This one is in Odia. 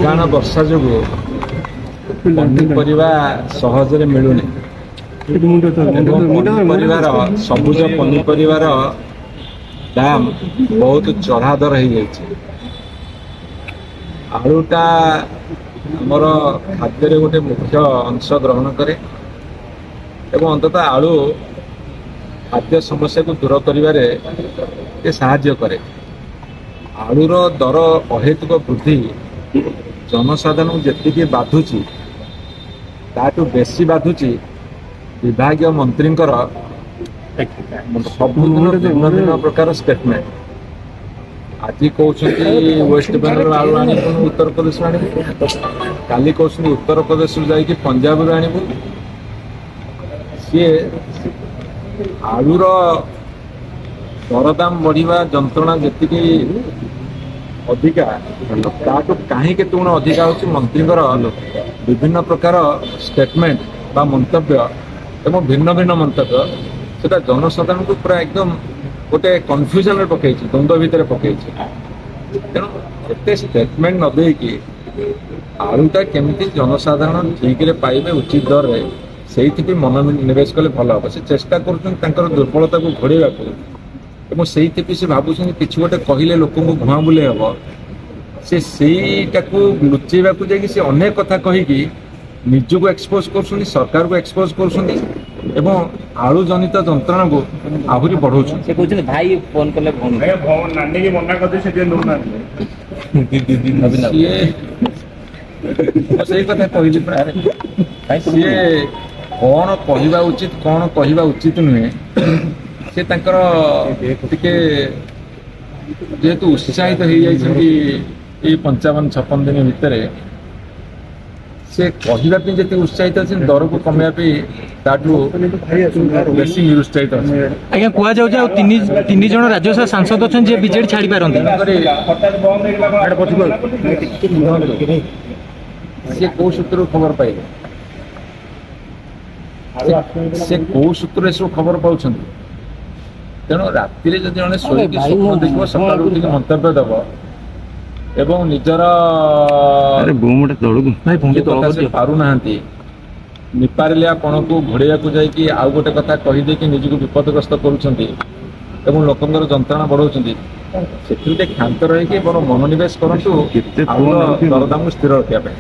ଲଗାଣ ବର୍ଷା ଯୋଗୁଁ ପନିପରିବା ସହଜରେ ମିଳୁନି। ପନିପରିବାର ସବୁଜ ପନିପରିବାର ଦାମ ବହୁତ ଚଢ଼ା ଦର ହେଇଯାଇଛି। ଆଳୁଟା ଆମର ଖାଦ୍ୟରେ ଗୋଟେ ମୁଖ୍ୟ ଅଂଶ ଗ୍ରହଣ କରେ ଏବଂ ଅନ୍ତତଃ ଆଳୁ ଖାଦ୍ୟ ସମସ୍ୟାକୁ ଦୂର କରିବାରେ ଟିକେ ସାହାଯ୍ୟ କରେ। ଆଳୁର ଦର ଅହେତୁକ ବୃଦ୍ଧି ଜନସାଧାରଣଙ୍କୁ ଯେତିକି ବାଧୁଛି ତାଠୁ ବେଶୀ ବାଧୁଛି ବିଭାଗୀୟ ମନ୍ତ୍ରୀଙ୍କର ସବୁଦିନ ଭିନ୍ନ ଭିନ୍ନ ପ୍ରକାର ଷ୍ଟେଟମେଣ୍ଟ। ଆଜି କହୁଛନ୍ତି ୱେଷ୍ଟବେଙ୍ଗଲ ଆଳୁ ଆଣିବୁନି ଉତ୍ତରପ୍ରଦେଶରୁ ଆଣିବୁ, କାଲି କହୁଛନ୍ତି ଉତ୍ତରପ୍ରଦେଶରୁ ଯାଇକି ପଞ୍ଜାବରୁ ଆଣିବୁ। ସିଏ ଆଳୁର ଦରଦାମ ବଢ଼ିବା ଯନ୍ତ୍ରଣା ଯେତିକି ଅଧିକା ତାଠୁ କାହିଁ କେତେ ଗୁଣ ଅଧିକା ହେଉଛି ମନ୍ତ୍ରୀଙ୍କର ବିଭିନ୍ନ ପ୍ରକାର ଷ୍ଟେଟମେଣ୍ଟ ବା ମନ୍ତବ୍ୟ ଏବଂ ଭିନ୍ନ ଭିନ୍ନ ମନ୍ତବ୍ୟ। ସେଟା ଜନସାଧାରଣଙ୍କୁ ପୁରା ଏକଦମ ଗୋଟେ କନଫ୍ୟୁଜନରେ ପକେଇଛି, ଦ୍ୱନ୍ଦ୍ୱ ଭିତରେ ପକେଇଛି। ତେଣୁ ଏତେ ଷ୍ଟେଟମେଣ୍ଟ ନ ଦେଇକି ଆଳୁଟା କେମିତି ଜନସାଧାରଣ ଠିକରେ ପାଇବେ ଉଚିତ ଦରରେ, ସେଇଥିପାଇଁ ମନୋନିବେଶ କଲେ ଭଲ ହେବ। ସେ ଚେଷ୍ଟା କରୁଛନ୍ତି ତାଙ୍କର ଦୁର୍ବଳତାକୁ ଘୋଡ଼େଇବାକୁ ଏବଂ ସେଇଥିପାଇଁ ସେ ଭାବୁଛନ୍ତି କିଛି ଗୋଟେ କହିଲେ ଲୋକଙ୍କୁ ଭୁଆଁ ବୁଲେଇ ହେବ। ସେ ସେଇଟାକୁ ଲୁଚେଇବାକୁ ଯାଇକି ସେ ଅନେକ କଥା କହିକି ନିଜକୁ ଏକ୍ସପୋଜ କରୁଛନ୍ତି, ସରକାରକୁ ଏକ୍ସପୋଜ କରୁଛନ୍ତି ଏବଂ ଆଳୁ ଜନିତ ଯନ୍ତ୍ରଣାକୁ ଆହୁରି ବଢାଉଛନ୍ତି। ସେ କହୁଛନ୍ତି ଭାଇ ଫୋନ କଲେ ନାନୀକି ମନା କରିଦେଇ ସେ ସିଏ ସେଇ କଥା କହିଲି ପ୍ରାୟ ସିଏ କଣ କହିବା ଉଚିତ କଣ କହିବା ଉଚିତ ନୁହେଁ, ସେ ତାଙ୍କର ଟିକେ ଯେହେତୁ ଉତ୍ସାହିତ ହେଇଯାଇଛନ୍ତି ଏଇ 55-56 ଦିନ ଭିତରେ, ସେ କହିବା ପାଇଁ ଯେତେ ଉତ୍ସାହିତ ଅଛନ୍ତି ଦରକୁ କମେଇବା ପାଇଁ ତାଠୁ ବେଶୀ ନିରୁତ୍ସାହିତ ଅଛି। ଆଜ୍ଞା କୁହାଯାଉଛି ଆଉ ତିନି ଜଣ ରାଜ୍ୟସଭା ସାଂସଦ ଅଛନ୍ତି ଯିଏ ବିଜେଡି ଛାଡି ପାରନ୍ତି। ସିଏ କୋଉ ସୂତ୍ରରୁ ଖବର ପାଇଲେ? ସେ କୋଉ ସୂତ୍ରରେ ସବୁ ଖବର ପାଉଛନ୍ତି? ତେଣୁ ରାତିରେ ଯଦି ଜଣେ ଶୋଇକି ସ୍ୱପ୍ନ ଦେଖିବ, ସକାଳୁ ଉଠିକି ମନ୍ତବ୍ୟ ଦେବ ଏବଂ ନିଜର ପାରୁନାହାନ୍ତି ନିପାରିଲିଆ ପଣକୁ ଘୋଡ଼େଇବାକୁ ଯାଇକି ଆଉ ଗୋଟେ କଥା କହିଦେଇକି ନିଜକୁ ବିପଦଗ୍ରସ୍ତ କରୁଛନ୍ତି ଏବଂ ଲୋକଙ୍କର ଯନ୍ତ୍ରଣା ବଢାଉଛନ୍ତି। ସେଥିରୁ ଟିକେ କ୍ଷାନ୍ତ ରହିକି ବରଂ ମନୋନିବେଶ କରନ୍ତୁ ଆଳୁର ଦରଦାମକୁ ସ୍ଥିର ରଖିବା ପାଇଁ।